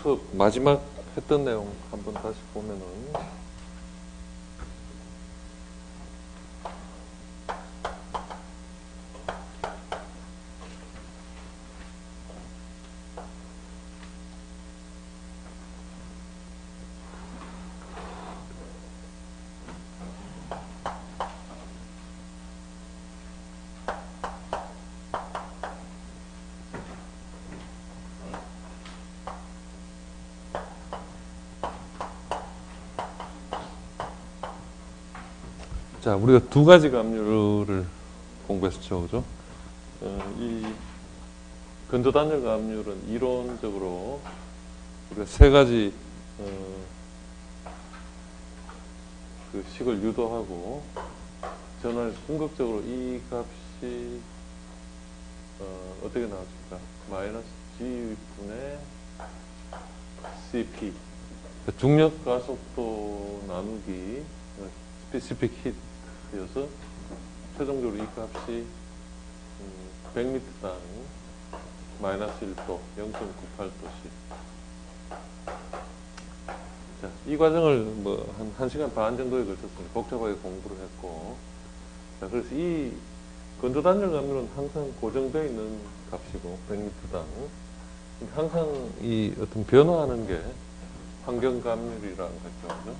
수업 마지막 했던 내용 한번 다시 보면은 자, 우리가 두 가지 압류를 공부했었죠, 그죠? 이 근저단열 압류는 이론적으로 우리가 세 가지 그 식을 유도하고 전환을 궁극적으로 이 값이 어떻게 나왔을까? 마이너스 G분의 CP 중력 가속도 나누기 스페시픽 히트여서 최종적으로 이 값이 100m당 마이너스 1도 0.98도씩. 자, 이 과정을 뭐 한 1시간 반 정도에 걸쳐서 복잡하게 공부를 했고, 자, 그래서 이 건조단열 감률은 항상 고정되어 있는 값이고 100m당 항상 이 어떤 변화하는 게 환경 감률이라고 했죠, 그죠?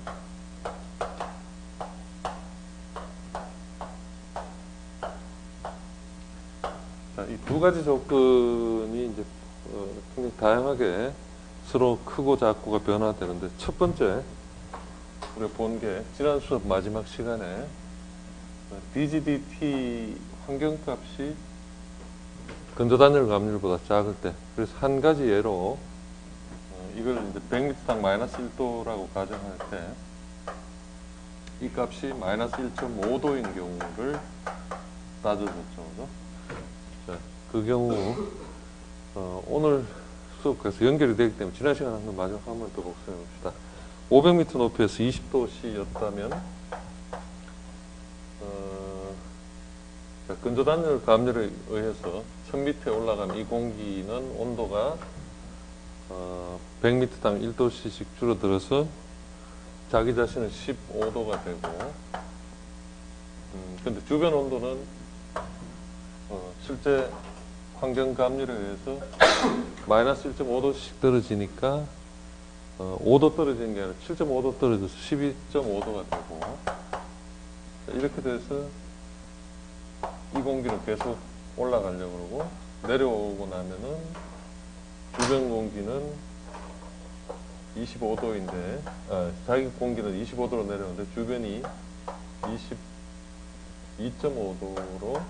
자, 이 두 가지 조건이 이제 굉장히 다양하게 서로 크고 작고가 변화되는데, 첫 번째 우리가 본 게 지난 수업 마지막 시간에 DGDT 환경값이 건조단열 감률보다 작을 때, 그래서 한 가지 예로 이걸 이제 100m당 마이너스 1도라고 가정할 때 이 값이 마이너스 1.5도인 경우를 따져줬죠, 그죠? 자, 그 경우 오늘 수업에서 연결이 되기 때문에 지난 시간에 한번 마지막 한 번 더 복습해 봅시다. 500m 높이에서 20도씨였다면 근조단열 감률에 의해서 1000m에 올라간 이 공기는 온도가 100m당 1도씨씩 줄어들어서 자기 자신은 15도가 되고, 근데 주변 온도는 실제 환경 감률에 의해서 마이너스 1.5도씩 떨어지니까 5도 떨어지는 게 아니라 7.5도 떨어져서 12.5도가 되고, 이렇게 돼서 이 공기는 계속 올라가려고 그러고, 내려오고 나면은 주변 공기는 25도인데, 자기 공기는 25도로 내려오는데 주변이 22.5도로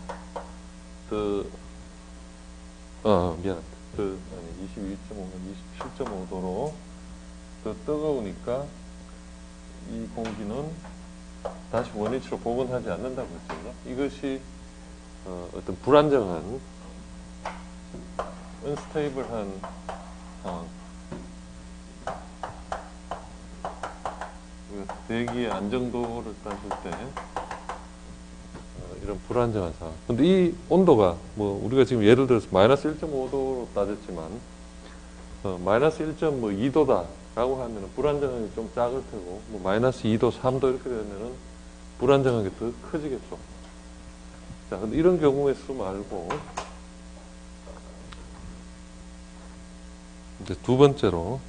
미안합니다. 22.5는 27.5도로 더 뜨거우니까 이 공기는 다시 원위치로 복원하지 않는다고 했죠. 이것이 어떤 불안정한, unstable한 상황. 대기의 안정도를 따질 때 이런 불안정한 상황. 근데 이 온도가 뭐 우리가 지금 예를 들어서 마이너스 1.5도로 따졌지만 마이너스 1.2도다라고 하면 불안정함이 좀 작을 테고, 뭐 마이너스 2도, 3도 이렇게 되면은 불안정한 게 더 커지겠죠. 자, 근데 이런 경우의 수 말고 이제 두 번째로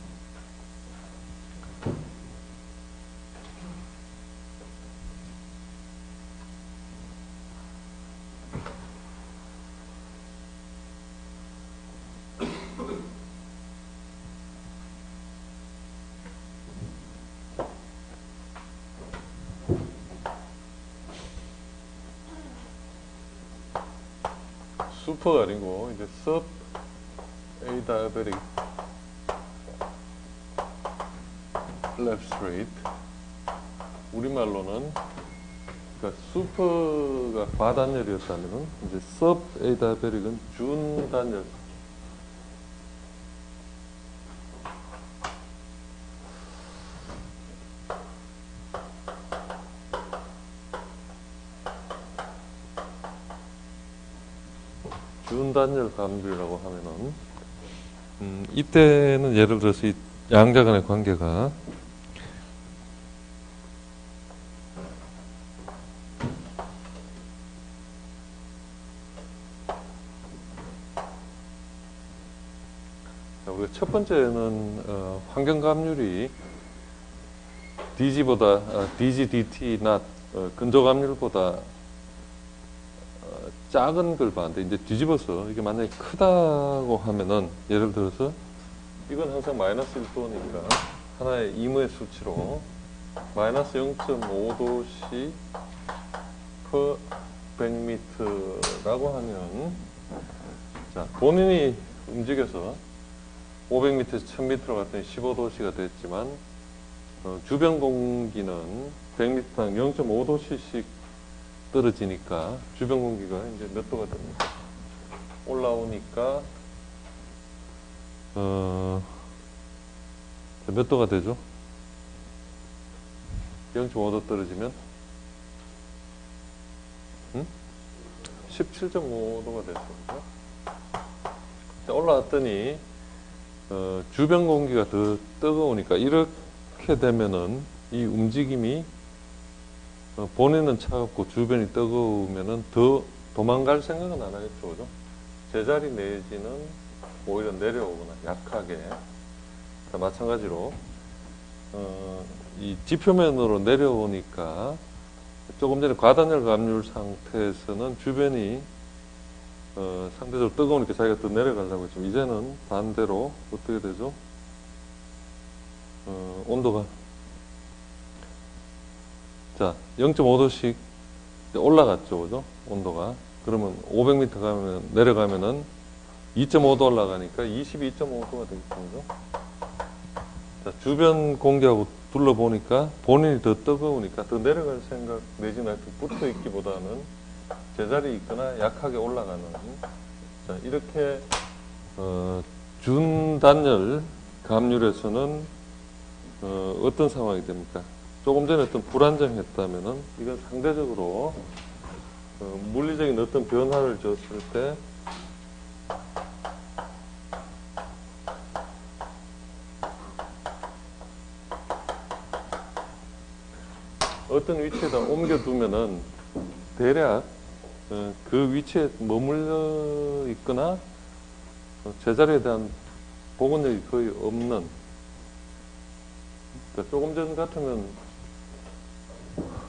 슈퍼가 아니고 이제 sub adiabatic lapse rate, 우리말로는 그러니까 슈퍼가 과단열이었다면은 이제 sub adiabatic은 준단열. 준단열 감률이라고 하면은 이때는 예를 들어서 이 양자 간의 관계가 우리가 첫 번째는 환경감률이 DG, DT, not 근조감률보다 작은 걸 봤는데 이제 뒤집어서 이게 만약에 크다고 하면은 예를 들어서 이건 항상 마이너스 1도니까 하나의 임의 수치로 마이너스 0.5도씨 per 100m라고 하면 자 본인이 움직여서 500m에서 1000m로 갔더니 15도씨가 됐지만 주변 공기는 100m당 0.5도씨씩 떨어지니까 주변 공기가 이제 몇 도가 됩니까? 올라오니까 몇 도가 되죠? 0.5도 떨어지면 17.5도가 됐습니다. 올라왔더니 주변 공기가 더 뜨거우니까 이렇게 되면은 이 움직임이 본인은 차갑고 주변이 뜨거우면은 더 도망갈 생각은 안 하겠죠, 그죠? 제자리 내지는 오히려 내려오거나 약하게. 마찬가지로 이 지표면으로 내려오니까 조금 전에 과단열 감률 상태에서는 주변이 상대적으로 뜨거우니까 자기가 더 내려가려고 했지만 이제는 반대로 어떻게 되죠? 온도가 자 0.5도씩 올라갔죠, 그죠? 온도가 그러면 500m 가면 내려가면은 2.5도 올라가니까 22.5도가 되겠죠. 자, 주변 공기하고 둘러보니까 본인이 더 뜨거우니까 더 내려갈 생각 내지는 붙어 있기보다는 제자리에 있거나 약하게 올라가는 자, 이렇게 준단열 감률에서는 어떤 상황이 됩니까? 조금 전에 어떤 불안정했다면은 이건 상대적으로 물리적인 어떤 변화를 줬을 때 어떤 위치에다 옮겨두면은 대략 그 위치에 머물러 있거나 제자리에 대한 복원력이 거의 없는 그러니까 조금 전 같으면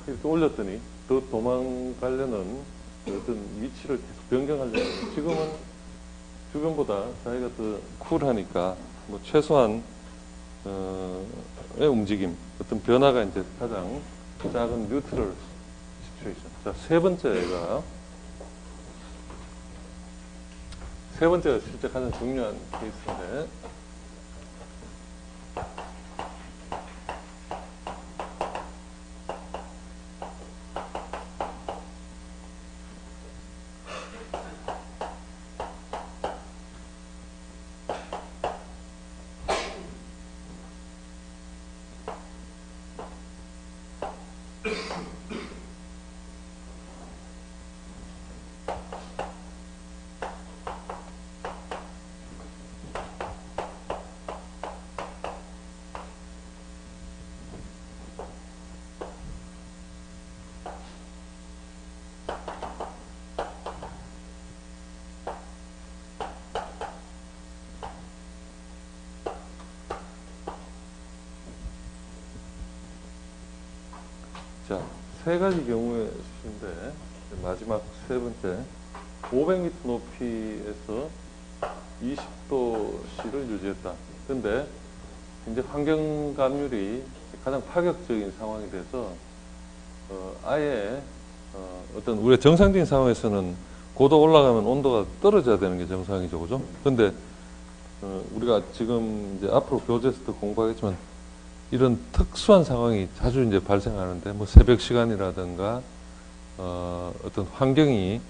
이렇게 올렸더니 더 도망가려는 어떤 위치를 계속 변경하려는 지금은 주변보다 자기가 더 쿨하니까 뭐 최소한 의 움직임 어떤 변화가 이제 가장 작은 뉴트럴 시츄에이션. 자, 세 번째가 실제 가장 중요한 케이스인데 자, 세 가지 경우의 수인데 마지막 세 번째 500m 높이에서 20도씨를 유지했다. 근데 이제 환경 감률이 가장 파격적인 상황이 돼서 아예 어떤 우리가 정상적인 상황에서는 고도 올라가면 온도가 떨어져야 되는 게 정상이죠, 그죠? 근데 우리가 지금 이제 앞으로 교재에서도 공부하겠지만 이런 특수한 상황이 자주 이제 발생하는데 뭐 새벽 시간이라든가 어떤 환경이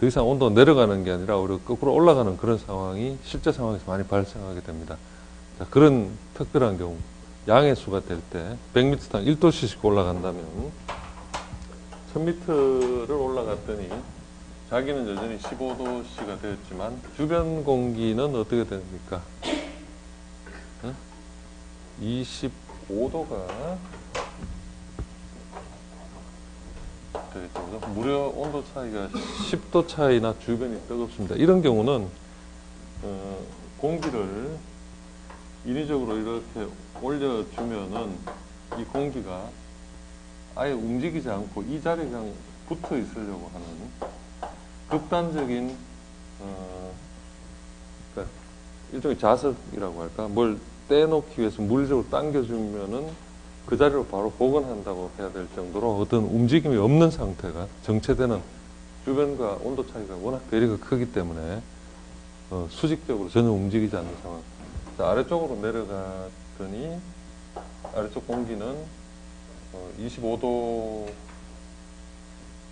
더 이상 온도가 내려가는 게 아니라 오히려 거꾸로 올라가는 그런 상황이 실제 상황에서 많이 발생하게 됩니다. 자, 그런 특별한 경우 양의 수가 될 때 100m당 1도씩 올라간다면 1000m를 올라갔더니 자기는 여전히 15도씨가 되었지만 주변 공기는 어떻게 됩니까? 25도가 되겠죠. 무려 온도 차이가 10도 차이나 주변이 뜨겁습니다. 이런 경우는 공기를 인위적으로 이렇게 올려주면은 이 공기가 아예 움직이지 않고 이 자리에 그냥 붙어 있으려고 하는 극단적인 그러니까 일종의 자석이라고 할까, 뭘 떼놓기 위해서 물리적으로 당겨주면은 그 자리로 바로 복원한다고 해야 될 정도로 어떤 움직임이 없는 상태가 정체되는, 주변과 온도 차이가 워낙 괴리가 크기 때문에 수직적으로 전혀 움직이지 않는 상황. 자, 아래쪽으로 내려갔더니 아래쪽 공기는 25도,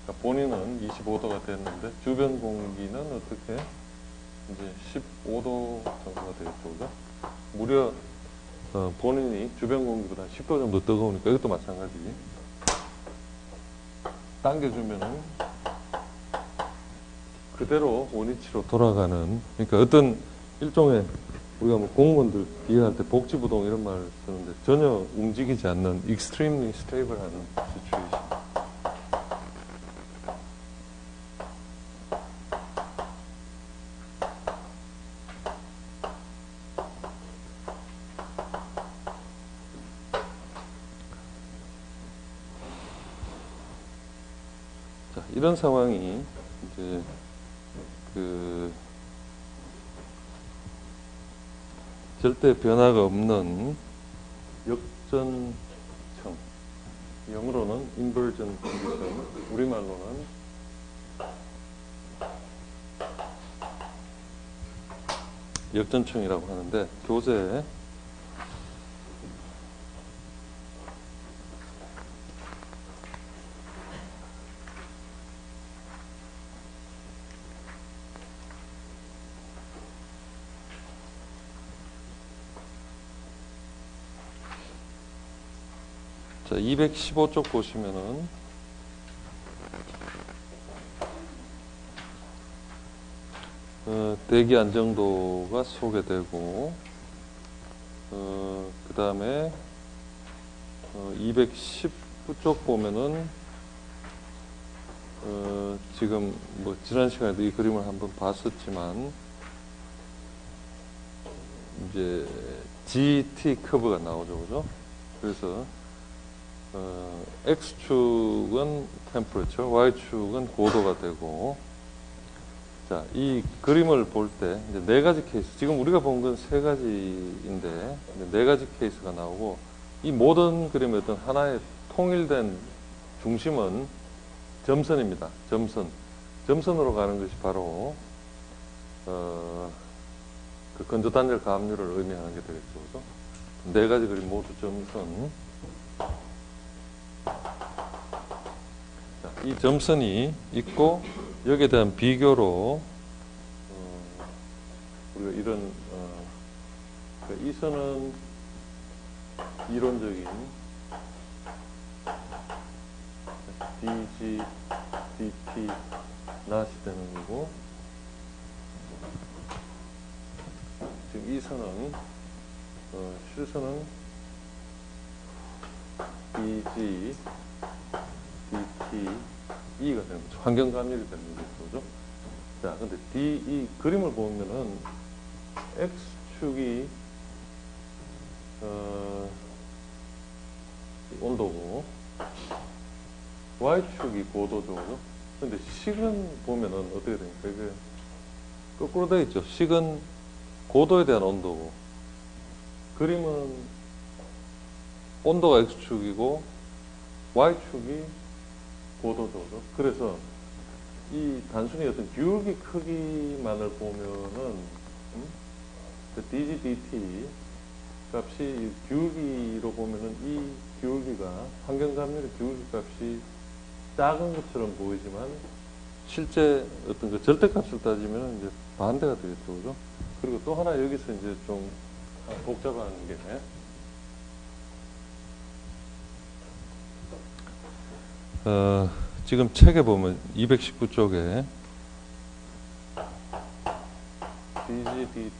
그러니까 본인은 25도가 됐는데 주변 공기는 어떻게 이제 15도 정도가 되겠죠, 그죠? 무려 본인이 주변 공기보다 10도 정도 뜨거우니까 이것도 마찬가지. 당겨주면은 그대로 원위치로 돌아가는, 그러니까 어떤 일종의 우리가 뭐 공무원들 이해할 때 복지부동 이런 말을 쓰는데 전혀 움직이지 않는 extremely stable한 situation. 자, 이런 상황이 이제 절대 변화가 없는 역전청, 영어로는 inversion condition, 우리말로는 역전청이라고 하는데, 교재 자, 215쪽 보시면은 대기 안정도가 소개되고, 그 다음에 210쪽 보면은 지금 뭐 지난 시간에도 이 그림을 한번 봤었지만 이제 GT 커브가 나오죠, 그죠? 그래서 X축은 temperature, Y축은 고도가 되고, 자, 이 그림을 볼 때 이제 네 가지 케이스, 지금 우리가 본 건 세 가지인데 네 가지 케이스가 나오고, 이 모든 그림의 어떤 하나의 통일된 중심은 점선입니다. 점선으로 가는 것이 바로 그 건조단열 가압류를 의미하는 게 되겠죠, 그죠? 네 가지 그림 모두 점선. 이 점선이 있고, 여기에 대한 비교로 우리가 이런 이 선은 이론적인 dg, dt 낫이 되는 거고, 지금 이 선은 실선은 dg, dt, E가 되는 거죠. 환경 감률이 되는 거죠. 자, 근데 이 그림을 보면은 X축이 온도고 Y축이 고도죠, 그죠? 근데 식은 보면은 어떻게 됩니까? 이게 거꾸로 되어 있죠. 식은 고도에 대한 온도고, 그림은 온도가 X축이고 Y축이 고도죠. 그래서 이 단순히 어떤 기울기 크기만을 보면은 그 dg, dt 값이 기울기로 보면은 이 기울기가 환경 감률의 기울기 값이 작은 것처럼 보이지만 실제 어떤 그 절대값을 따지면 이제 반대가 되겠죠, 그죠? 그리고 또 하나 여기서 이제 좀 복잡한 게, 지금 책에 보면 219쪽에 dg, dt,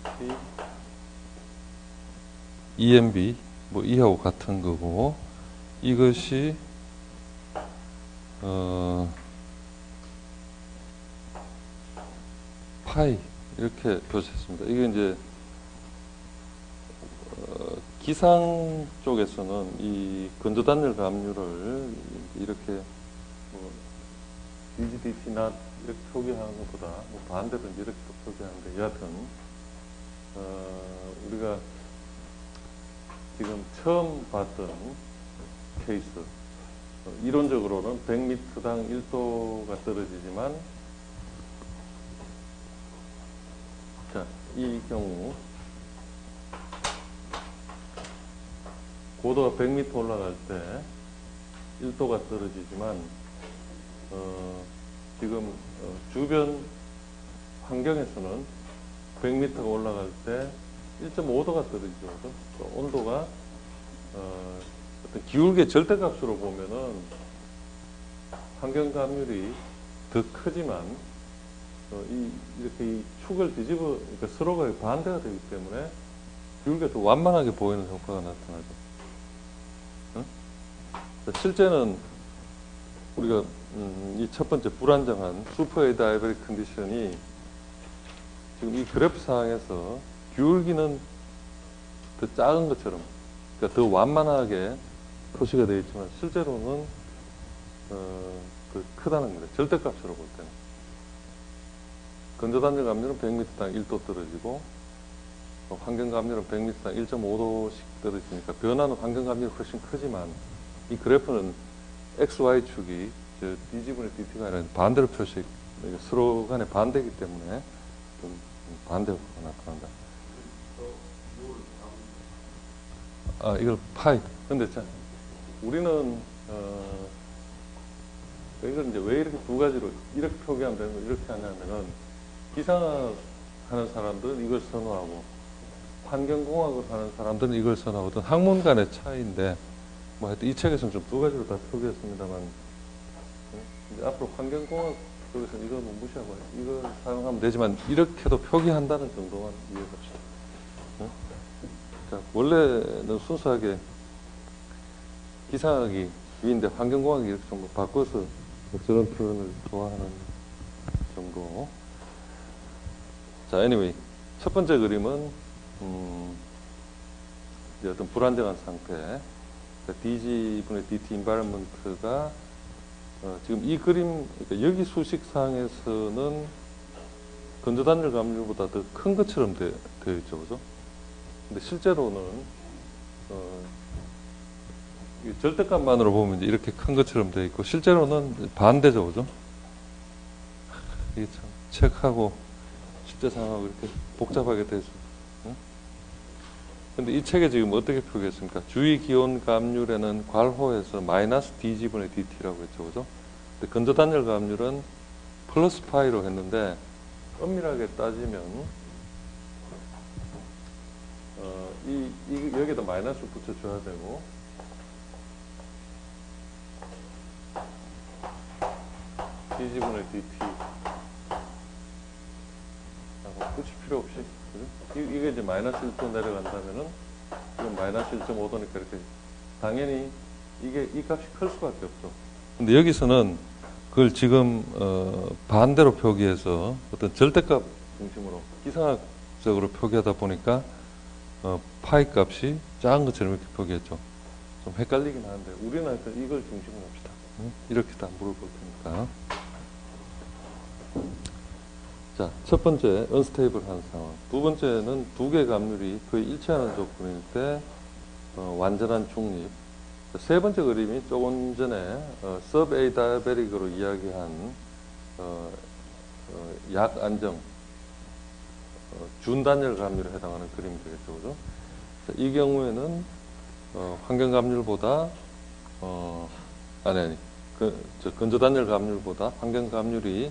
EMB 뭐 이하고 같은 거고, 이것이 파이 이렇게 표시했습니다. 이게 이제 기상 쪽에서는 이 건조단열 감류를 이렇게 뭐 DGDT not 이렇게 표기하는 것보다 뭐 반대로는 이렇게 또 표기하는데, 여하튼 우리가 지금 처음 봤던 케이스, 이론적으로는 100m당 1도가 떨어지지만, 자, 이 경우 고도가 100m 올라갈 때 1도가 떨어지지만, 지금 주변 환경에서는 100m가 올라갈 때 1.5도가 떨어지죠. 온도가 어떤 기울기의 절대값으로 보면은 환경 감률이 더 크지만, 이렇게 이 축을 뒤집어, 그러니까 서로가 반대가 되기 때문에 기울기가 더 완만하게 보이는 효과가 나타나죠. 응? 실제는 우리가 이 첫 번째 불안정한 슈퍼 다이버릭 컨디션이 지금 이 그래프 상에서 기울기는 더 작은 것처럼, 그러니까 더 완만하게 표시가 되어 있지만 실제로는 크다는 거예요. 절대값으로 볼 때는. 건조단열 감률은 100m당 1도 떨어지고, 환경 감률은 100m당 1.5도씩 떨어지니까 변화는 환경 감률이 훨씬 크지만, 이 그래프는 XY축이 D분의 DT가 아니라 반대로 표시, 서로 간에 반대이기 때문에 좀 반대로 나타난다. 이걸 파이. 근데 자, 우리는 이걸 이제 왜 이렇게 두 가지로 이렇게 표기하면 되는 거 이렇게 하냐면은, 기상학 하는 사람들은 이걸 선호하고 환경공학을 하는 사람들은 이걸 선호하고, 어떤 학문 간의 차이인데, 뭐 하여튼 이 책에서는 좀 두 가지로 다 표기했습니다만, 이제 앞으로 환경공학 쪽에서 이거 뭐 무시하고 이걸 사용하면 되지만, 이렇게도 표기한다는 정도만 이해합시다. 자, 원래는 순수하게 기상학이 위인데 환경공학이 이렇게 좀 바꿔서 저런 표현을 좋아하는 정도. 자, anyway, 첫 번째 그림은 이제 어떤 불안정한 상태, 그러니까 DG분의 DT environment가 지금 이 그림, 그러니까 여기 수식상에서는 건조단열 감률보다 더 큰 것처럼 되어 있죠, 그죠? 근데 실제로는 절대값만으로 보면 이제 이렇게 큰 것처럼 되어 있고, 실제로는 반대죠, 그죠? 이게 참 책하고 실제 상황하고 이렇게 복잡하게 돼서. 응? 근데 이 책에 지금 어떻게 표기했습니까? 주위 기온 감률에는 괄호에서 마이너스 DG분의 DT라고 했죠, 그죠? 근데 건조단열 감률은 플러스 파이로 했는데, 엄밀하게 따지면 여기다 마이너스를 붙여줘야 되고, DG분의 DT 굳이 필요 없이, 그죠? 이게 이제 마이너스 1도 내려간다면은 이건 마이너스 1.5도니까 이렇게 당연히 이 값이 클 수밖에 없죠. 근데 여기서는 그걸 지금 반대로 표기해서 어떤 절대값 중심으로 기상학적으로 표기하다 보니까 파이 값이 작은 것처럼 이렇게 표기했죠. 좀 헷갈리긴 하는데 우리는 하여튼 이걸 중심으로 합시다. 이렇게 다 물어볼 테니까. 자, 첫 번째 언스테이블한 상황. 두 번째는 두 개의 감률이 거의 일치하는 조건일 때 완전한 중립. 세 번째 그림이 조금 전에 서브 다이아베릭으로 이야기한 약 안정 준단열 감률에 해당하는 그림이 되겠죠, 그죠? 자, 이 경우에는 환경 감률보다 건조단열 감률보다 환경 감률이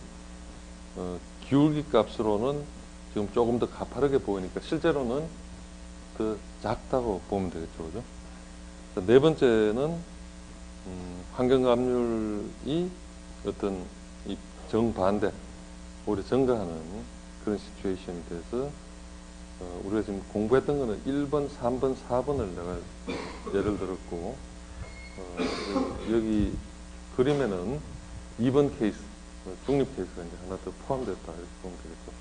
기울기 값으로는 지금 조금 더 가파르게 보이니까 실제로는 더 작다고 보면 되겠죠, 그죠? 네 번째는 환경 감률이 어떤 이 정반대, 오히려 증가하는 그런 시츄에이션이 돼서 우리가 지금 공부했던 거는 1번, 3번, 4번을 내가 예를 들었고, 여기 그림에는 2번 케이스, 중립 케이스가 이제 하나 더 포함됐다 이렇게 보면 되겠죠.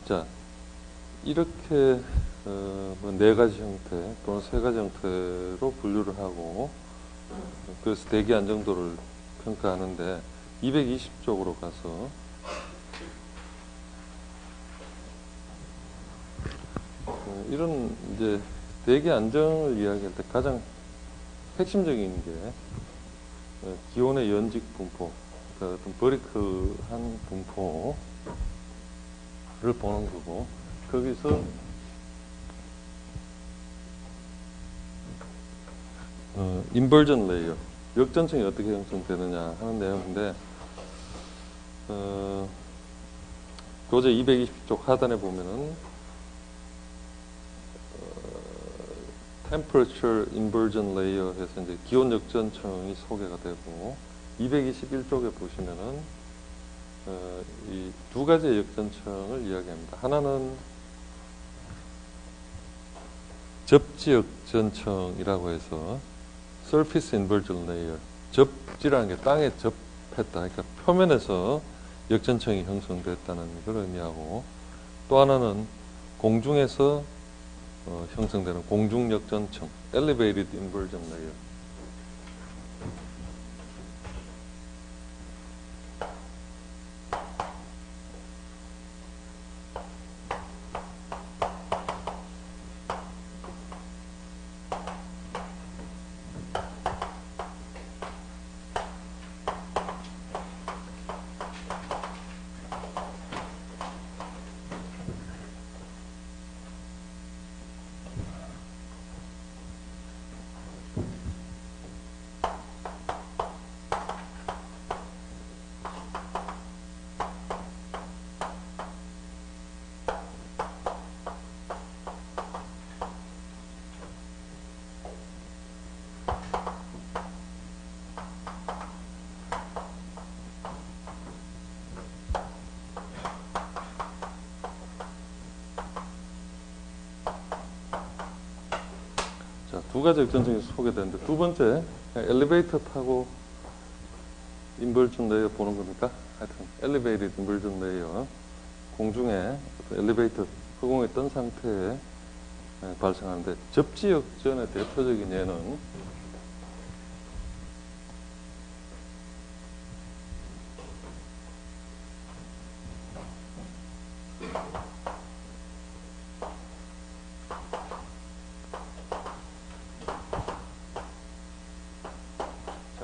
자, 이렇게 뭐 4가지 형태 또는 3가지 형태로 분류를 하고, 그래서 대기 안정도를 평가하는데 220쪽으로 가서 이런 이제 대기 안정을 이야기할 때 가장 핵심적인 게 기온의 연직 분포, 그러니까 어떤 버리크한 분포를 보는 거고, 거기서 인버전 레이어, 역전층이 어떻게 형성되느냐 하는 내용인데, 교재 220쪽 하단에 보면은 temperature inversion layer 해서 이제 기온 역전층이 소개가 되고, 221쪽에 보시면은 이 2가지의 역전층을 이야기합니다. 하나는 접지 역전층이라고 해서 surface inversion layer, 접지라는 게 땅에 접했다, 그러니까 표면에서 역전층이 형성됐다는 걸 의미하고, 또 하나는 공중에서 형성되는 공중 역전층, elevated inversion layer. 자, 2가지 역전층이 소개되는데, 두 번째 엘리베이터 타고 인버전 레이어 보는 겁니까? 하여튼 엘리베이티드 인버전 레이어, 공중에 엘리베이터 허공에 뜬 상태에 발생하는데, 접지 역전의 대표적인 예는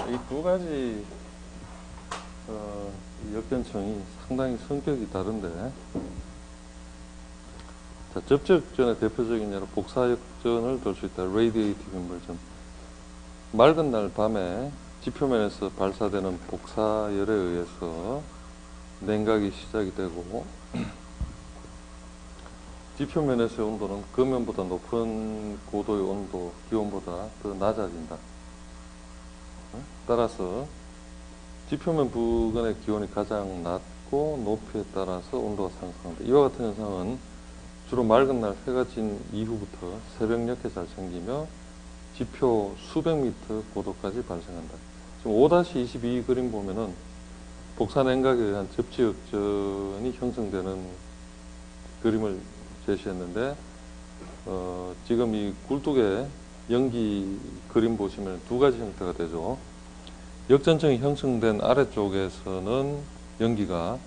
이 2가지 역전층이 상당히 성격이 다른데, 자, 접지 역전의 대표적인 예로 복사 역전을 들 수 있다. radiative inversion. 맑은 날 밤에 지표면에서 발사되는 복사열에 의해서 냉각이 시작이 되고, 지표면에서의 온도는 겉면보다 높은 고도의 온도, 기온보다 더 낮아진다. 따라서 지표면 부근의 기온이 가장 낮고 높이에 따라서 온도가 상승한다. 이와 같은 현상은 주로 맑은 날 해가 진 이후부터 새벽녘에 잘 생기며 지표 수백 미터 고도까지 발생한다. 지금 5-22 그림 보면은 복사 냉각에 의한 접지 역전이 형성되는 그림을 제시했는데, 지금 이 굴뚝의 연기 그림 보시면 2가지 형태가 되죠. 역전층이 형성된 아래쪽에서는 연기가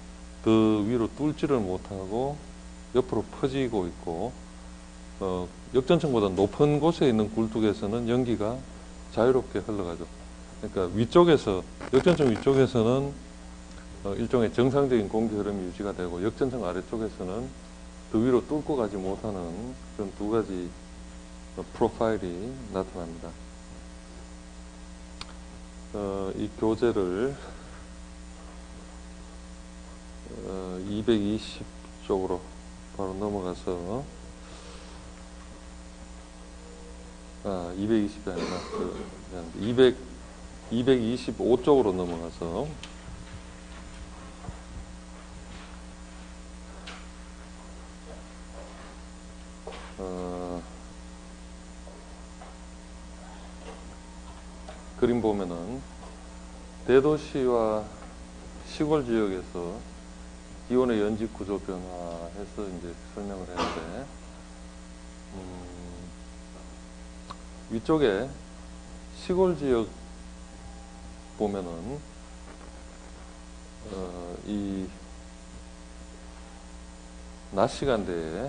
더 위로 뚫지를 못하고 옆으로 퍼지고 있고, 역전층보다 높은 곳에 있는 굴뚝에서는 연기가 자유롭게 흘러가죠. 그러니까 위쪽에서, 역전층 위쪽에서는 일종의 정상적인 공기 흐름이 유지가 되고, 역전층 아래쪽에서는 더 위로 뚫고 가지 못하는 그런 2가지 프로파일이 나타납니다. 이 교재를 220쪽으로 바로 넘어가서, 220이 아니라 225쪽으로 넘어가서 그림 보면은 대도시와 시골 지역에서 기온의 연직 구조 변화해서 이제 설명을 했는데, 위쪽에 시골 지역 보면은 이 낮 시간대에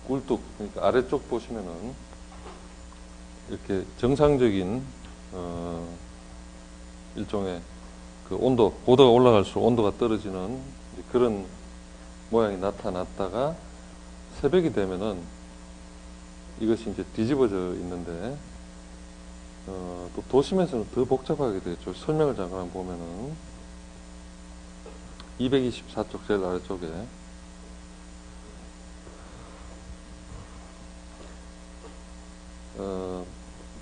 꿀뚝, 그러니까 아래쪽 보시면은 이렇게 정상적인 일종의 그 온도, 고도가 올라갈수록 온도가 떨어지는 그런 모양이 나타났다가 새벽이 되면은 이것이 이제 뒤집어져 있는데, 또 도심에서는 더 복잡하게 되겠죠. 설명을 잠깐 보면은 224쪽 제일 아래쪽에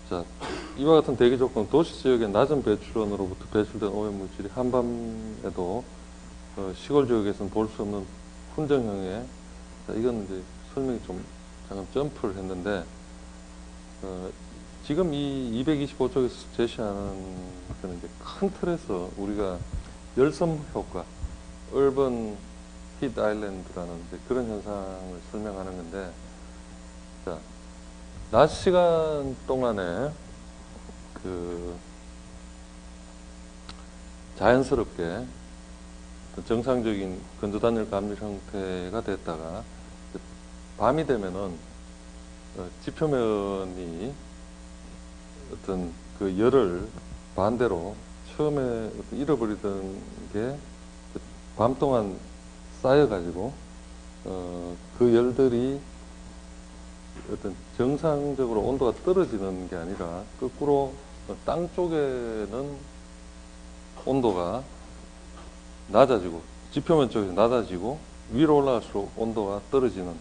자, 이와 같은 대기 조건, 도시 지역의 낮은 배출원으로부터 배출된 오염물질이 한밤에도 시골 지역에서는 볼 수 없는 훈정형의, 자, 이건 이제 설명이 좀 잠깐 점프를 했는데, 지금 이 225쪽에서 제시하는 그런 이제 큰 틀에서 우리가 열섬 효과, 얼번 히트 아일랜드라는 이제 그런 현상을 설명하는 건데, 자, 낮 시간 동안에 그 자연스럽게 정상적인 건조단열 감질 형태가 됐다가 밤이 되면은 지표면이 어떤 그 열을 반대로 처음에 잃어버리던 게 밤 동안 쌓여가지고 그 열들이 어떤 정상적으로 온도가 떨어지는 게 아니라 거꾸로 땅 쪽에는 온도가 낮아지고 지표면 쪽에서 낮아지고 위로 올라갈수록 온도가 떨어지는,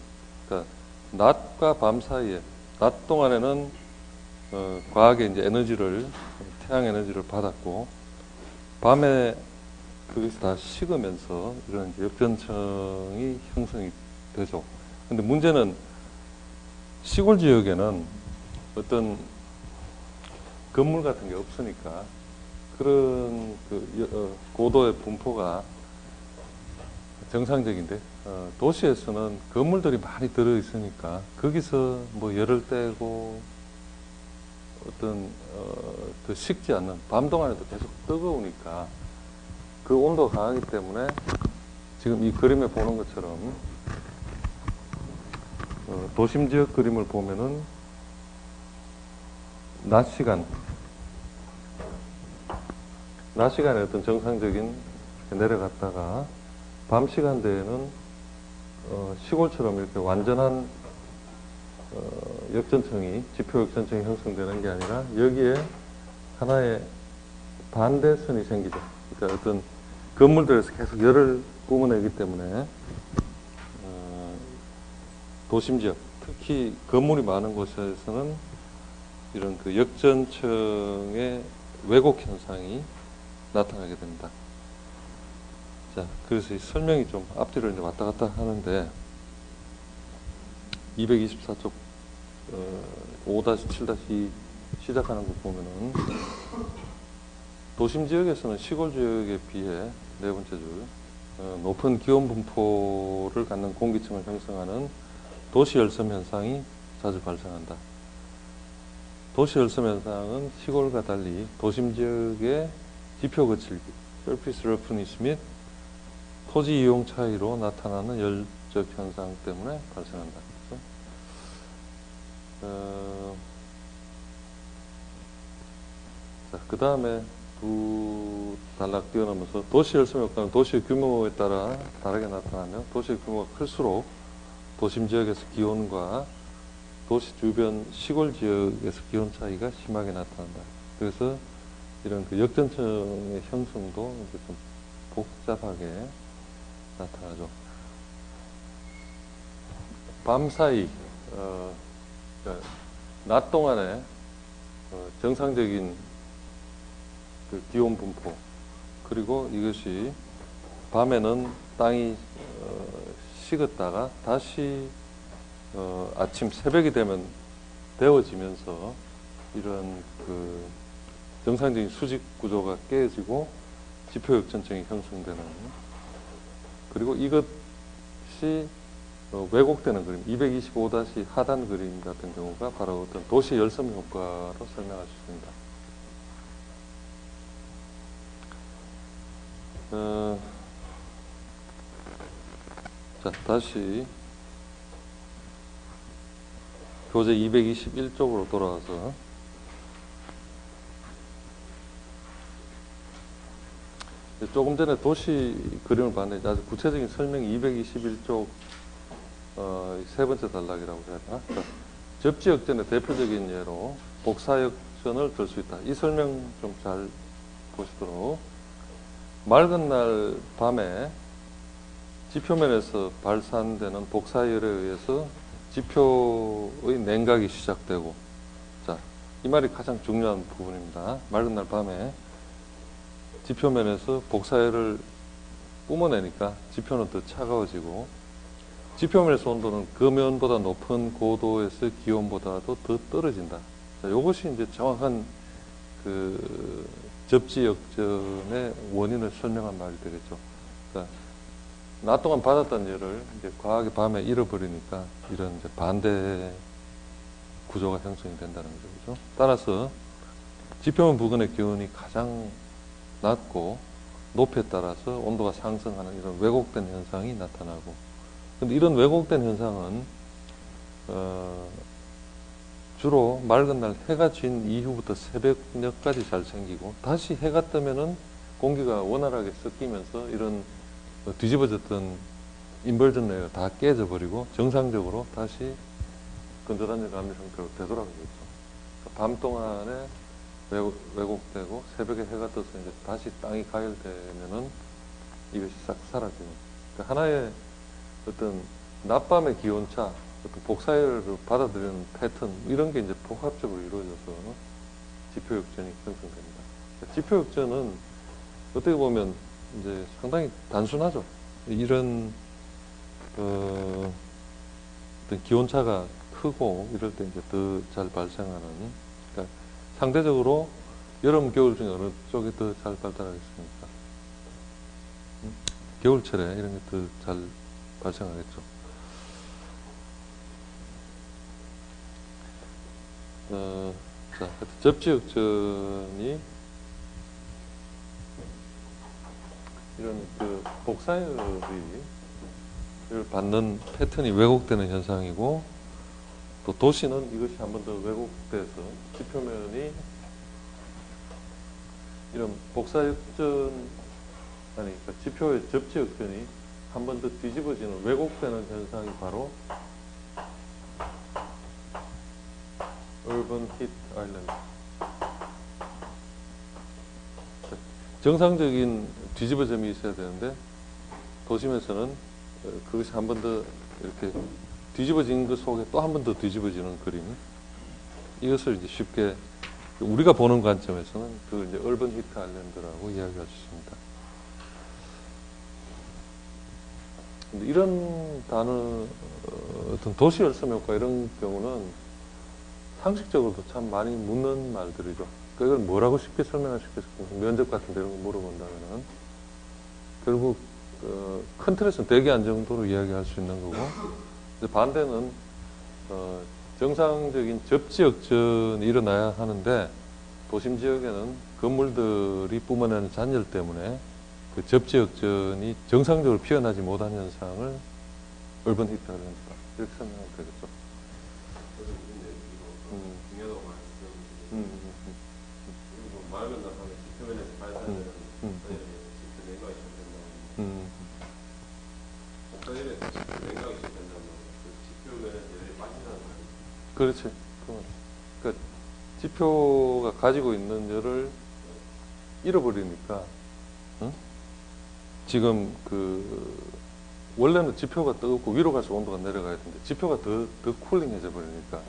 그러니까 낮과 밤 사이에, 낮 동안에는 과하게 이제 에너지를, 태양 에너지를 받았고 밤에 거기서 다 식으면서 이런 이제 역전층이 형성이 되죠. 근데 문제는 시골 지역에는 어떤 건물 같은 게 없으니까 그런 그 고도의 분포가 정상적인데, 도시에서는 건물들이 많이 들어 있으니까 거기서 뭐 열을 떼고 어떤 더 식지 않는, 밤 동안에도 계속 뜨거우니까 그 온도가 강하기 때문에 지금 이 그림에 보는 것처럼 도심 지역 그림을 보면은 낮 시간에 어떤 정상적인 내려갔다가 밤 시간대에는 시골처럼 이렇게 완전한 역전층이, 지표 역전층이 형성되는 게 아니라 여기에 하나의 반대선이 생기죠. 그러니까 어떤 건물들에서 계속 열을 뿜어내기 때문에 도심 지역, 특히 건물이 많은 곳에서는 이런 그 역전층의 왜곡 현상이 나타나게 됩니다. 자, 그래서 이 설명이 좀 앞뒤로 이제 왔다 갔다 하는데, 224쪽 5-7- 시작하는 거 보면은 도심 지역에서는 시골 지역에 비해 네 번째 줄 높은 기온 분포를 갖는 공기층을 형성하는 도시 열섬 현상이 자주 발생한다. 도시 열섬 현상은 시골과 달리 도심 지역의 지표 거칠기, surface roughness 및 토지 이용 차이로 나타나는 열적 현상 때문에 발생한다. 자, 그 다음에 두 단락 뛰어넘어서 도시 열섬 효과는 도시의 규모에 따라 다르게 나타나며 도시의 규모가 클수록 도심 지역에서 기온과 도시 주변 시골 지역에서 기온 차이가 심하게 나타난다. 그래서 이런 그 역전층의 형성도 이제 좀 복잡하게 나타나죠. 밤 사이, 그러니까 낮 동안에 정상적인 그 기온 분포, 그리고 이것이 밤에는 땅이 식었다가 다시 아침 새벽이 되면 데워지면서 이런 그 정상적인 수직 구조가 깨지고 지표 역전증이 형성되는, 그리고 이것이 왜곡되는 그림, 225- 하단 그림 같은 경우가 바로 어떤 도시 열섬 효과로 설명할 수 있습니다. 자, 다시 교재 221쪽으로 돌아와서 조금 전에 도시 그림을 봤는데 아주 구체적인 설명이 221쪽 세 번째 단락이라고 해야 되나? 그러니까 접지 역전의 대표적인 예로 복사 역전을 들 수 있다. 이 설명 좀 잘 보시도록, 맑은 날 밤에 지표면에서 발산되는 복사열에 의해서 지표의 냉각이 시작되고, 자, 이 말이 가장 중요한 부분입니다. 맑은 날 밤에 지표면에서 복사열을 뿜어내니까 지표는 더 차가워지고, 지표면에서 온도는 그 면보다 높은 고도에서 기온보다도 더 떨어진다. 자, 이것이 이제 정확한 그 접지 역전의 원인을 설명한 말이 되겠죠. 그러니까 낮 동안 받았던 열을 이제 과하게 밤에 잃어버리니까 이런 이제 반대 구조가 형성이 된다는 거죠. 따라서 지표면 부근의 기온이 가장 낮고 높이에 따라서 온도가 상승하는 이런 왜곡된 현상이 나타나고, 근데 이런 왜곡된 현상은 주로 맑은 날 해가 진 이후부터 새벽녘까지 잘 생기고, 다시 해가 뜨면은 공기가 원활하게 섞이면서 이런 뒤집어졌던 인벌전 레이어가 다 깨져버리고 정상적으로 다시 건조단열 감리 상태로 되돌아가겠죠. 그러니까 밤 동안에 왜곡되고 새벽에 해가 떠서 이제 다시 땅이 가열되면은 이것이 싹 사라지는, 그러니까 하나의 어떤 낮밤의 기온차, 어떤 복사열을 받아들이는 패턴, 이런 게 이제 복합적으로 이루어져서 지표 역전이 형성됩니다. 그러니까 지표 역전은 어떻게 보면 이제 상당히 단순하죠. 이런 어떤 기온차가 크고 이럴 때 이제 더 잘 발생하는, 그러니까 상대적으로 여름, 겨울 중에 어느 쪽이 더 잘 발달하겠습니까? 겨울철에 이런 게 더 잘 발생하겠죠. 자, 접지 역전이 이런 그 복사열이 받는 패턴이 왜곡되는 현상이고, 또 도시는 이것이 한 번 더 왜곡돼서 지표면이 이런 복사 역전, 아니, 그러니까 지표의 접지 역전이 한 번 더 뒤집어지는 왜곡되는 현상이 바로 urban heat island. 정상적인 뒤집어짐이 있어야 되는데 도심에서는 그것이 한 번 더 이렇게 뒤집어진 것 속에 또 한 번 더 뒤집어지는 그림, 이것을 이제 쉽게 우리가 보는 관점에서는 그걸 이제 urban heat island라고 이야기할 수 있습니다. 근데 이런 단어, 어떤 도시 열섬 효과 이런 경우는 상식적으로도 참 많이 묻는 말들이죠. 그러니까 이걸 뭐라고 쉽게 설명할 수 있겠습니까? 면접 같은 데 이런 거 물어본다면은 결국 큰 틀에서는 대기한 정도로 이야기할 수 있는 거고, 반대는 정상적인 접지 역전이 일어나야 하는데 도심 지역에는 건물들이 뿜어내는 잔열 때문에 그 접지 역전이 정상적으로 피어나지 못한 현상을 urban heat island다, 이렇게 설명하면 되겠죠. 중요하다고 말씀. 그리고 맑은 날 밤에 지표면에서 발산되는 지표 냉각이 시작된다고. 복사열에서 지표 냉각이 시작된다면 그 지표면에서 열이 빠진다는 말이죠. 그렇지. 그러니까 지표가 가지고 있는 열을 잃어버리니까, 응? 지금 원래는 지표가 뜨겁고 위로 갈수록 온도가 내려가야 되는데 지표가 더 쿨링해져 버리니까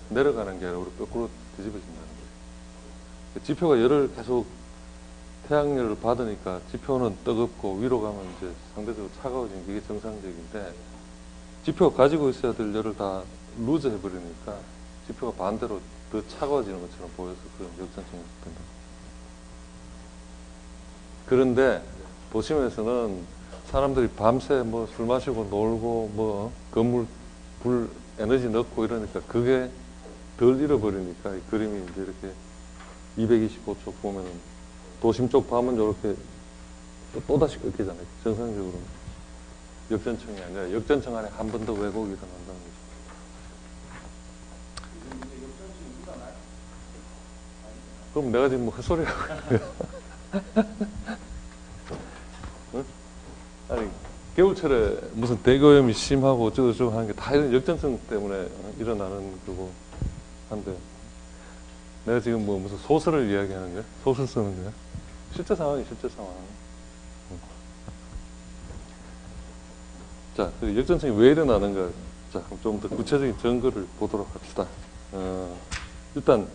내려가는 게 아니라 거꾸로 뒤집어진다는 거예요. 지표가 열을 계속 태양열을 받으니까 지표는 뜨겁고 위로 가면 이제 상대적으로 차가워지는 게 이게 정상적인데, 지표가 가지고 있어야 될 열을 다 루즈 해버리니까 지표가 반대로 더 차가워지는 것처럼 보여서 그런 역전층이 된다. 그런데 도심에서는 사람들이 밤새 뭐 술 마시고 놀고 뭐 건물 불 에너지 넣고 이러니까 그게 덜 잃어버리니까 이 그림이 이제 이렇게 225쪽 보면은 도심 쪽 밤은 이렇게 또다시 꺾이잖아요. 정상적으로 역전층이 아니라 역전층 안에 한 번 더 왜곡이 일어난다는 거죠. 그럼 내가 지금 뭐 헛소리하고 응? 아니 겨울철에 무슨 대기오염이 심하고 어쩌고저쩌고 하는 게 다 이런 역전성 때문에 일어나는 거고 한데 내가 지금 뭐 무슨 소설을 이야기하는 거야? 소설 쓰는 거야? 실제 상황이 실제 상황. 자, 그 역전성이 왜 일어나는가? 자, 그럼 좀 더 구체적인 증거를 보도록 합시다. 일단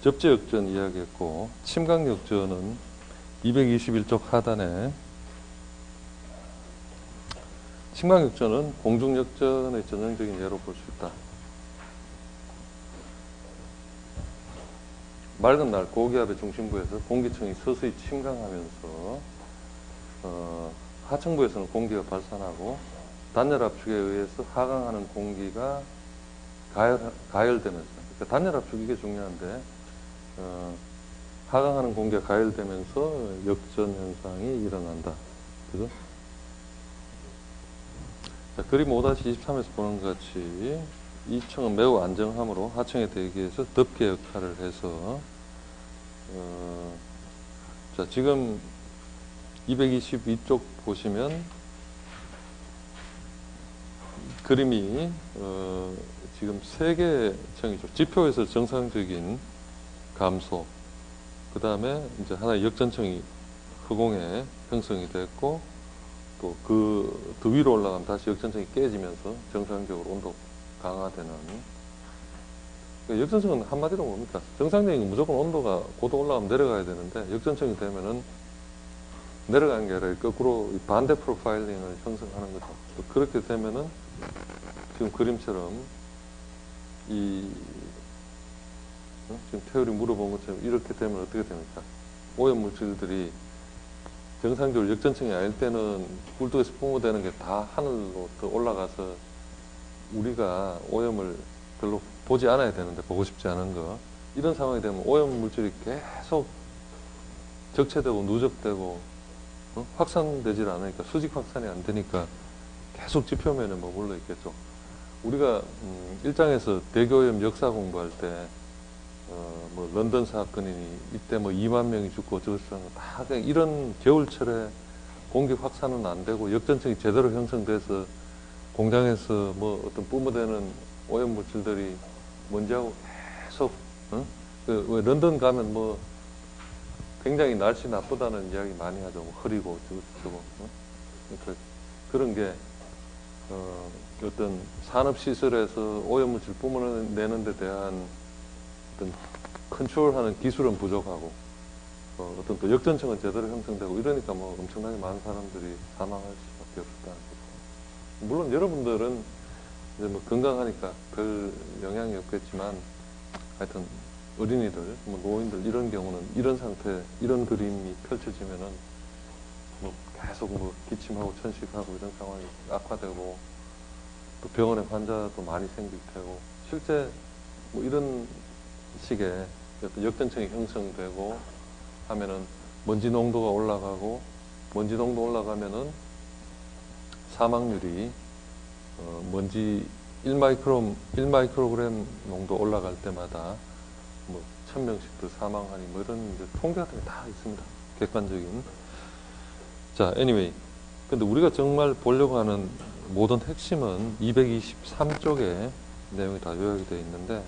접재 역전 이야기했고 침강 역전은 221쪽 하단에 침강 역전은 공중 역전의 전형적인 예로 볼 수 있다. 맑은 날 고기압의 중심부에서 공기층이 서서히 침강하면서 하층부에서는 공기가 발산하고 단열 압축에 의해서 하강하는 공기가 가열되면서, 그러니까 단열 압축 이게 중요한데 하강하는 공기가 가열되면서 역전 현상이 일어난다. 그죠? 자, 그림 5-23에서 보는 것 같이 이 층은 매우 안정하므로 하층에 대기해서 덮개 역할을 해서 자, 지금 222쪽 보시면 그림이 지금 3개 층이죠. 지표에서 정상적인 감소, 그 다음에 이제 하나의 역전층이 허공에 형성이 됐고 또 더 위로 올라가면 다시 역전층이 깨지면서 정상적으로 온도 강화되는. 그러니까 역전층은 한마디로 뭡니까? 정상적인 건 무조건 온도가 고도 올라가면 내려가야 되는데 역전층이 되면은 내려가는 게 아니라 거꾸로 반대 프로파일링을 형성하는 거죠. 또 그렇게 되면은 지금 그림처럼 지금 태율이 물어본 것처럼 이렇게 되면 어떻게 됩니까? 오염 물질들이 정상적으로 역전층이 아닐 때는 굴뚝에서 뿜어대는 게 다 하늘로 더 올라가서 우리가 오염을 별로 보지 않아야 되는데 보고 싶지 않은 거, 이런 상황이 되면 오염 물질이 계속 적체되고 누적되고 확산되질 않으니까, 수직 확산이 안 되니까 계속 지표면에 머물러 있겠죠. 우리가 일장에서 대기오염 역사 공부할 때 뭐 런던 사건이니 이때 뭐 2만 명이 죽고 어쩌고저쩌고 다 그냥 이런 겨울철에 공기 확산은 안 되고 역전층이 제대로 형성돼서 공장에서 뭐 어떤 뿜어대는 오염 물질들이 먼지하고 계속 왜 런던 가면 뭐 굉장히 날씨 나쁘다는 이야기 많이 하죠. 뭐 흐리고 어쩌고저쩌고 그러니까 그런 게 어떤 산업시설에서 오염물질 뿜어내는 데 대한 어떤 컨트롤하는 기술은 부족하고 어떤 또 역전층은 제대로 형성되고 이러니까 뭐 엄청나게 많은 사람들이 사망할 수밖에 없었다는 거죠. 물론 여러분들은 이제 뭐 건강하니까 별 영향이 없겠지만 하여튼 어린이들, 뭐 노인들 이런 경우는 이런 상태, 이런 그림이 펼쳐지면은 뭐 계속 뭐 기침하고 천식하고 이런 상황이 악화되고 또 병원에 환자도 많이 생길 테고 실제 뭐 이런 식의 어떤 역전층이 형성되고 하면은 먼지 농도가 올라가고 먼지 농도 올라가면은 사망률이 먼지 1마이크로그램 농도 올라갈 때마다 뭐 1000명씩 더 사망하니 뭐 이런 이제 통계 같은 게 다 있습니다. 객관적인. 자, anyway. 근데 우리가 정말 보려고 하는 모든 핵심은 223쪽에 내용이 다 요약이 되어 있는데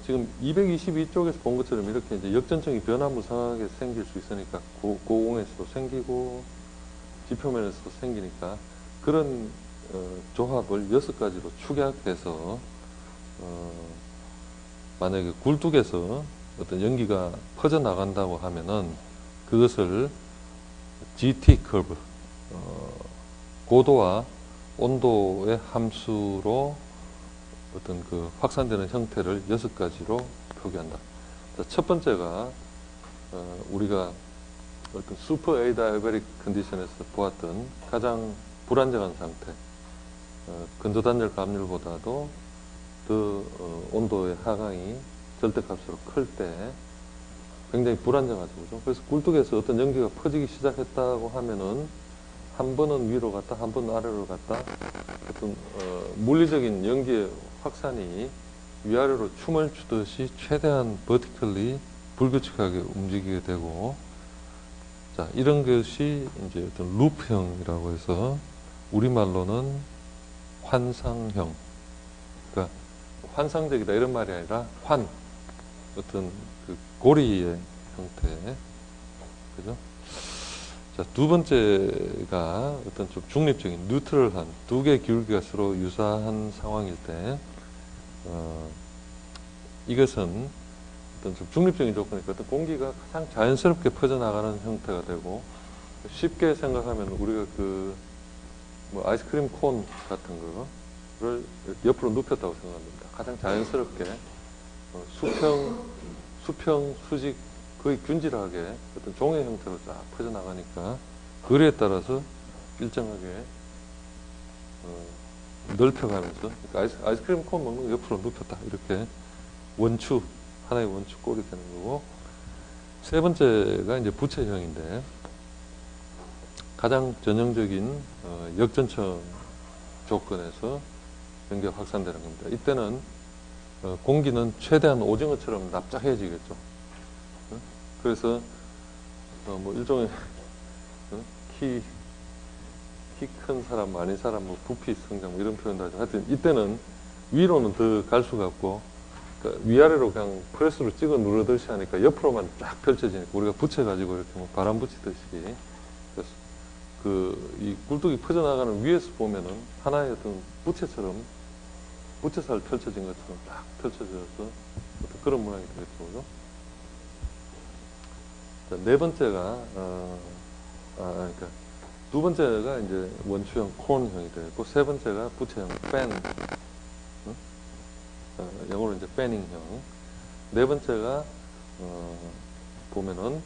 지금 222쪽에서 본 것처럼 이렇게 이제 역전층이 변화무쌍하게 생길 수 있으니까 고공에서도 생기고 지표면에서도 생기니까 그런 조합을 6가지로 축약해서 만약에 굴뚝에서 어떤 연기가 퍼져나간다고 하면은 그것을 GT 커브, 고도와 온도의 함수로 어떤 그 확산되는 형태를 6가지로 표기한다. 자, 첫 번째가 우리가 어떤 슈퍼 에이다이베릭 컨디션에서 보았던 가장 불안정한 상태, 건조단열 감률보다도 더 온도의 하강이 절대값으로 클 때 굉장히 불안정하죠. 그죠? 그래서 굴뚝에서 어떤 연기가 퍼지기 시작했다고 하면은 한 번은 위로 갔다, 한 번은 아래로 갔다, 어떤 물리적인 연기의 확산이 위아래로 춤을 추듯이 최대한 버티컬리 불규칙하게 움직이게 되고, 자, 이런 것이 이제 어떤 루프형이라고 해서 우리말로는 환상형. 그러니까 환상적이다 이런 말이 아니라 어떤 그 고리의 형태. 그죠? 자, 두 번째가 어떤 좀 중립적인 뉴트럴한 두 개의 기울기가 서로 유사한 상황일 때, 이것은 어떤 좀 중립적인 조건이니까 어떤 공기가 가장 자연스럽게 퍼져나가는 형태가 되고, 쉽게 생각하면 우리가 뭐 아이스크림 콘 같은 거를 옆으로 눕혔다고 생각합니다. 가장 자연스럽게 수평, 수직, 거의 균질하게 어떤 종의 형태로 쫙 퍼져나가니까 거리에 따라서 일정하게 넓혀가면서, 그러니까 아이스크림 콘 먹는 거 옆으로 눕혔다 이렇게 하나의 원추 꼴이 되는 거고, 세 번째가 이제 부채형인데 가장 전형적인 역전층 조건에서 연기가 확산되는 겁니다. 이때는 공기는 최대한 오징어처럼 납작해지겠죠. 그래서 뭐 일종의 키 큰 사람, 아닌 사람, 뭐 부피 성장 뭐 이런 표현도 하죠. 하여튼 이때는 위로는 더 갈 수가 없고, 그러니까 위아래로 그냥 프레스로 찍어 누르듯이 하니까 옆으로만 쫙 펼쳐지니까 우리가 붙여가지고 이렇게 뭐 바람 붙이듯이, 그래서 이 굴뚝이 퍼져나가는 위에서 보면은 하나의 어떤 부채살 펼쳐진 것처럼 쫙 펼쳐져서 어떤 그런 모양이 되겠죠. 그죠? 자, 네 번째가, 그러니까 두 번째가 이제 원추형 콘형이 되겠고, 세 번째가 부채형 팬, 영어로 이제 패닝형. 네 번째가 보면은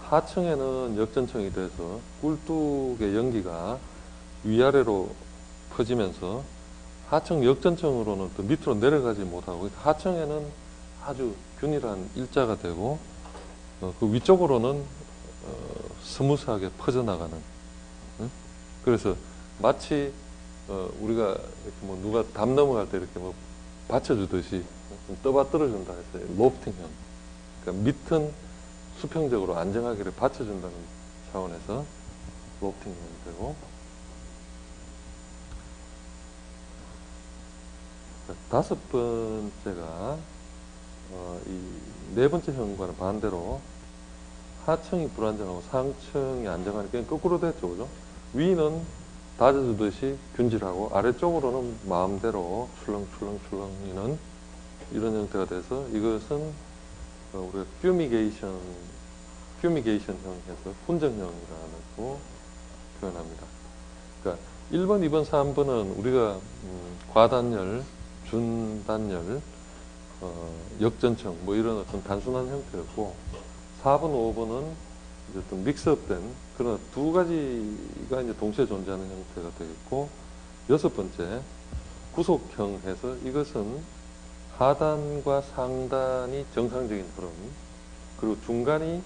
하층에는 역전층이 돼서 굴뚝의 연기가 위아래로 퍼지면서 하층 역전층으로는 또 밑으로 내려가지 못하고, 그러니까 하층에는 아주 균일한 일자가 되고, 그 위쪽으로는 스무스하게 퍼져나가는. 그래서 마치 우리가 이렇게 뭐 누가 담 넘어갈 때 이렇게 뭐 받쳐주듯이 떠받들어준다 해서 로프팅형. 그러니까 밑은 수평적으로 안정하게 받쳐준다는 차원에서 로프팅형이 되고, 자, 다섯 번째가 이 네 번째 형과는 반대로 하층이 불안정하고 상층이 안정하니까 거꾸로 됐죠. 그죠? 위는 다져주듯이 균질하고 아래쪽으로는 마음대로 출렁출렁이는 이런 형태가 돼서, 이것은 우리가 퓨미게이션형에서 훈정형이라고 표현합니다. 그러니까 1번, 2번, 3번은 우리가 과단열, 준단열, 역전층 뭐 이런 어떤 단순한 형태였고, 4번, 5번은 이제 어떤 믹스업된 그런 두 가지가 이제 동시에 존재하는 형태가 되겠고, 여섯 번째 구속형 해서 이것은 하단과 상단이 정상적인 흐름, 그리고 중간이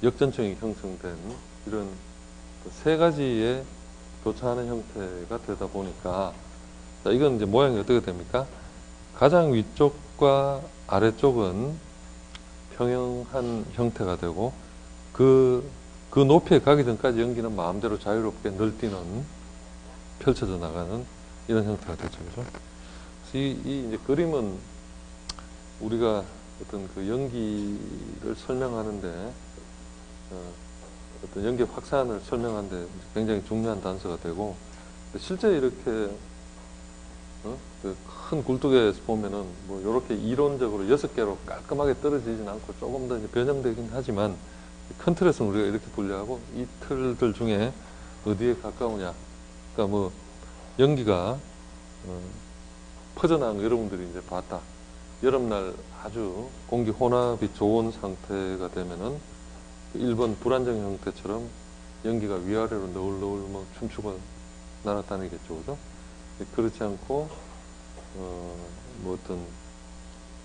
역전층이 형성된 이런 세 가지에 교차하는 형태가 되다 보니까, 자, 이건 이제 모양이 어떻게 됩니까? 가장 위쪽과 아래쪽은 평형한 형태가 되고, 그 높이에 가기 전까지 연기는 마음대로 자유롭게 널뛰는, 펼쳐져 나가는 이런 형태가 되죠. 그죠? 그래서 이 이제 그림은 우리가 어떤 그 연기를 설명하는데, 어떤 연기 확산을 설명하는데 굉장히 중요한 단서가 되고, 실제 이렇게 그 큰 굴뚝에서 보면은 뭐 이렇게 이론적으로 6개로 깔끔하게 떨어지진 않고 조금 더 이제 변형되긴 하지만, 큰 틀에서는 우리가 이렇게 분류하고, 이 틀들 중에 어디에 가까우냐. 그러니까 뭐 연기가 퍼져나간 거 여러분들이 이제 봤다. 여름날 아주 공기 혼합이 좋은 상태가 되면은 1번 불안정 형태처럼 연기가 위아래로 너울너울 뭐 춤추고 날아다니겠죠, 그죠? 그렇지 않고 뭐 어떤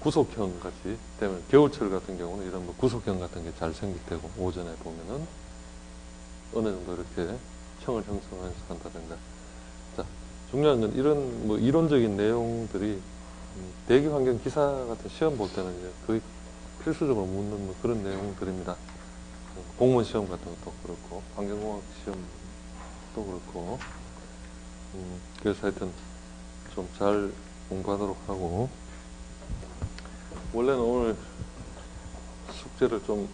구속형 같이 되면 겨울철 같은 경우는 이런 뭐 구속형 같은 게 잘 생길 테고 오전에 보면은 어느 정도 이렇게 청을 형성해서 간다든가. 자, 중요한 건 이런 뭐 이론적인 내용들이 대기 환경 기사 같은 시험 볼 때는 이제 거의 필수적으로 묻는 뭐 그런 내용들입니다. 공무원 시험 같은 것도 그렇고 환경공학 시험도 그렇고 그래서 하여튼 좀 잘 공부하도록 하고, 원래는 오늘 숙제를 좀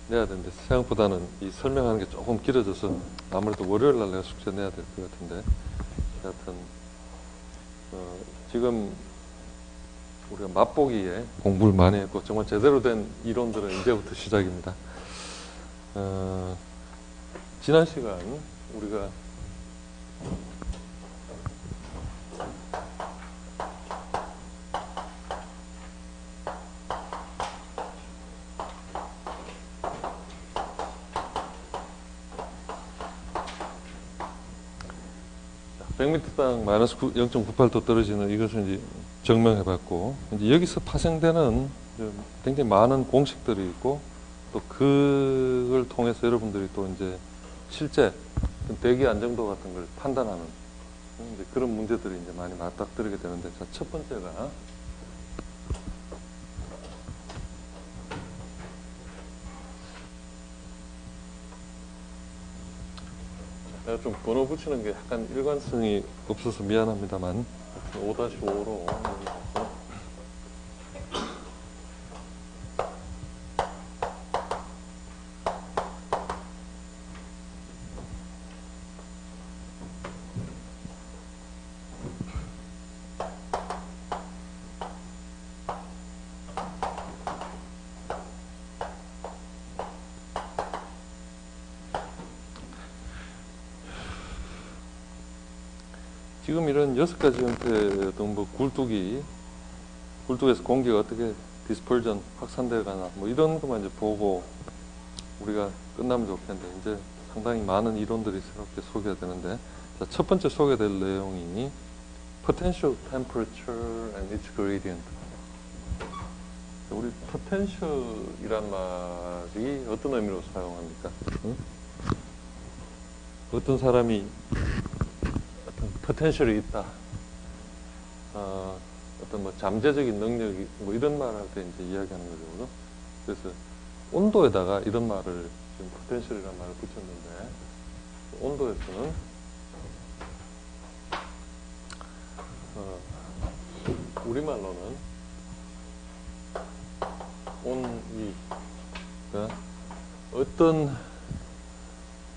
내야 되는데 생각보다는 이 설명하는 게 조금 길어져서 아무래도 월요일 날 내가 숙제 내야 될 것 같은데, 하여튼 지금 우리가 맛보기에 공부를 많이 했고 정말 제대로 된 이론들은 이제부터 시작입니다. 지난 시간 우리가 (100m당) 마이너스 0.98도 떨어지는 이것을 이제 증명해 봤고, 이제 여기서 파생되는 굉장히 많은 공식들이 있고, 또 그걸 통해서 여러분들이 또 이제 실제 대기 안정도 같은 걸 판단하는 이제 그런 문제들이 이제 많이 맞닥뜨리게 되는데, 자, 첫 번째가 내가 좀 번호 붙이는 게 약간 일관성이 없어서 미안합니다만 5-5로 지금 이런 6가지 형태의 어떤 뭐 굴뚝에서 공기가 어떻게 디스펄전 확산되어 가나 뭐 이런 것만 이제 보고 우리가 끝나면 좋겠는데, 이제 상당히 많은 이론들이 새롭게 소개가 되는데, 자, 첫 번째 소개될 내용이 potential temperature and its gradient. 우리 potential이란 말이 어떤 의미로 사용합니까? 응? 어떤 사람이 포텐셜이 있다. 어떤 뭐 잠재적인 능력이 뭐 이런 말 할 때 이제 이야기하는 거죠. 그래서 온도에다가 이런 말을 지금 포텐셜이라는 말을 붙였는데, 온도에서는 우리말로는 온위, 그러니까 어떤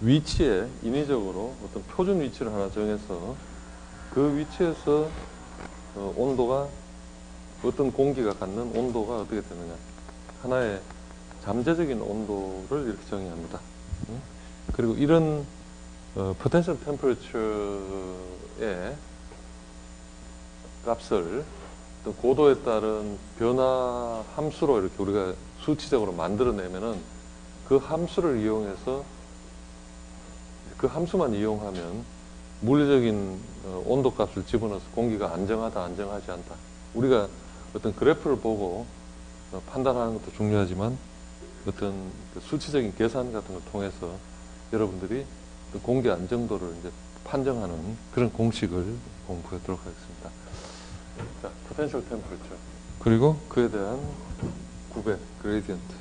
위치에 인위적으로 어떤 표준 위치를 하나 정해서 그 위치에서 온도가 어떤 공기가 갖는 온도가 어떻게 되느냐, 하나의 잠재적인 온도를 이렇게 정의합니다. 그리고 이런 potential temperature의 값을 어떤 고도에 따른 변화 함수로 이렇게 우리가 수치적으로 만들어내면은 그 함수를 이용해서 그 함수만 이용하면 물리적인 온도 값을 집어넣어서 공기가 안정하다, 안정하지 않다. 우리가 어떤 그래프를 보고 판단하는 것도 중요하지만 어떤 그 수치적인 계산 같은 걸 통해서 여러분들이 공기 안정도를 이제 판정하는 그런 공식을 공부하도록 하겠습니다. 자, potential temperature. 그리고 그에 대한 구배, gradient.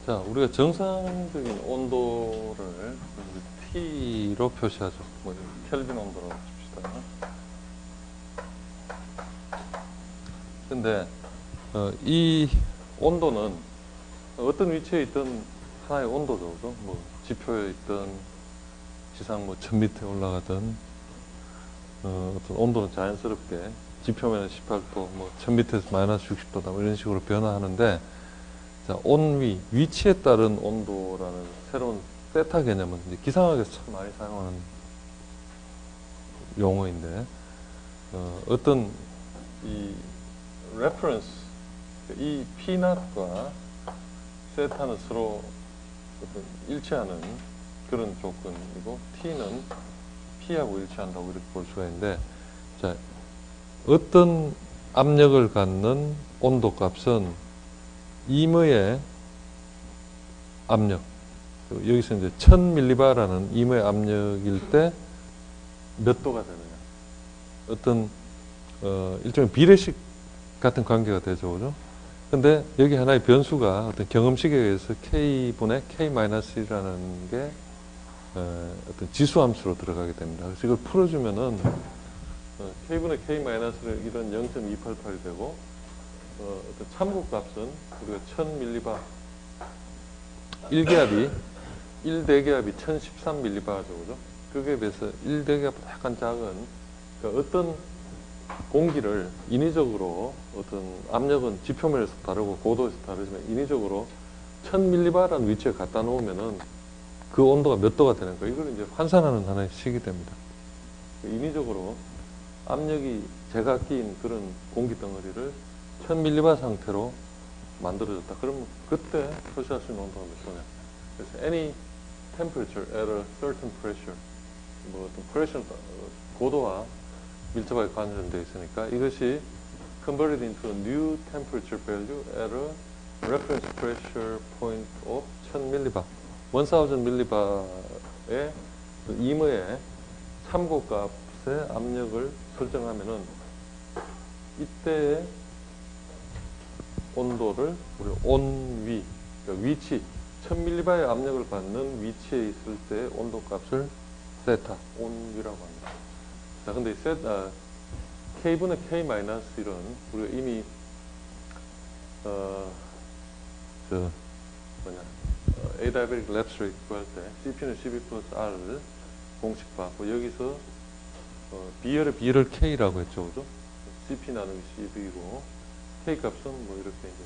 자, 우리가 정상적인 온도를 T로 표시하죠. 뭐 켈빈 온도라고 칩시다. 근데 이 온도는 어떤 위치에 있든 하나의 온도죠, 그죠? 뭐 지표에 있든 지상 뭐 1000m에 올라가든 어떤 온도는 자연스럽게 지표면은 18도, 뭐 1000m에서 마이너스 60도다, 뭐 이런 식으로 변화하는데, 자, 온위, 위치에 따른 온도라는 새로운 세타 개념은 이제 기상학에서 참 많이 사용하는 용어인데, 어떤 이 레퍼런스, 이 P0과 세타는 서로 어떤 일치하는 그런 조건이고, T는 P하고 일치한다고 이렇게 볼 수가 있는데, 자, 어떤 압력을 갖는 온도 값은 임의의 압력, 여기서 이제 1000mB라는 임의 압력일 때 몇 도가 되느냐, 어떤 일종의 비례식 같은 관계가 되죠, 그죠? 근데 여기 하나의 변수가 어떤 경험식에 의해서 K분의 K-1이라는 게 어떤 지수함수로 들어가게 됩니다. 그래서 이걸 풀어주면은 K분의 K-를 이런 0.288이 되고, 어떤 참고값은 우리가 1000mB, 1기압이 1대기압이 1013mB죠, 그죠? 그게 비해서 1대기압보다 약간 작은, 그러니까 어떤 공기를 인위적으로 어떤 압력은 지표면에서 다르고 고도에서 다르지만 인위적으로 1000mB라는 위치에 갖다 놓으면은 그 온도가 몇 도가 되는 거예요. 이걸 이제 환산하는 하나의 식이 됩니다. 인위적으로 압력이 제각기인 그런 공기 덩어리를 1000mB 상태로 만들어졌다. 그러면 그때 표시할 수 있는 온도가 몇 도냐. 그래서 any temperature at a certain pressure, 뭐 어떤 프레셔 고도와 밀접하게 관련되어 있으니까 이것이 converted into a new temperature value at a reference pressure point of 1000mB, 1000mB의 임의의 참고값의 압력을 설정하면은 이때의 온도를 우리 온위, 그러니까 위치, 1000mB의 압력을 받는 위치에 있을 때의 온도값을 세타, 온위라고 합니다. 자, 근데 K분의 K-1은 우리가 이미 adiabatic lapse rate 구할 때 CP는 CB 플러스 R을 공식 봤고, 여기서 B열의 B를 K라고 했죠, 그죠? CP 나누기 CV고, K 값은 뭐 이렇게 이제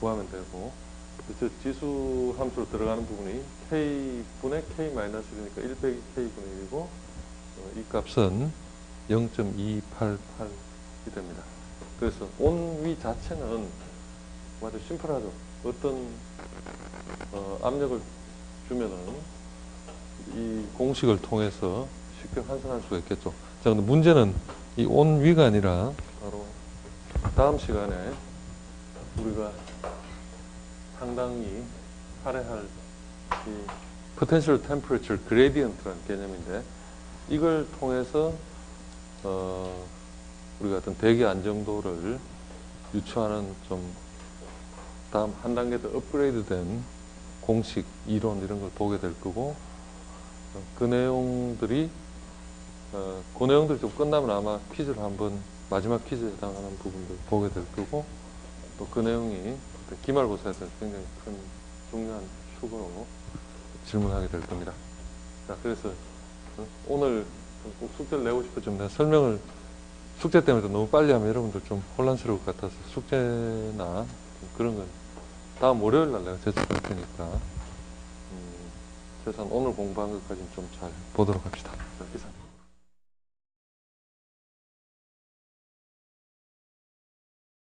구하면 되고, 저 지수 함수로 들어가는 부분이 K분의 K-1이니까 1 빼기 K분의 1이고, 이 값은 0.288이 됩니다. 그래서 온위 자체는 아주 심플하죠. 어떤 압력을 주면은 이 공식을 통해서 쉽게 환산할 수가 있겠죠. 자, 근데 문제는 이 온위가 아니라 바로 다음 시간에 우리가 상당히 할애할 이 potential temperature gradient라는 개념인데, 이걸 통해서 우리가 어떤 대기 안정도를 유추하는 좀 다음 한 단계 더 업그레이드된 공식, 이론 이런 걸 보게 될 거고, 그 내용들이 좀 끝나면 아마 퀴즈를 한번 마지막 퀴즈에 해당하는 부분들 보게 될 거고, 또 그 내용이 기말고사에서 굉장히 큰 중요한 축으로 질문하게 될 겁니다. 자, 그래서 오늘 꼭 숙제를 내고 싶었지만 내가 설명을 숙제 때문에 너무 빨리 하면 여러분들 좀 혼란스러울 것 같아서 숙제나 그런 건 다음 월요일 날 내가 제출할 테니까 최소한 오늘 공부한 것까지는 좀 잘 보도록 합시다. 자, 이상.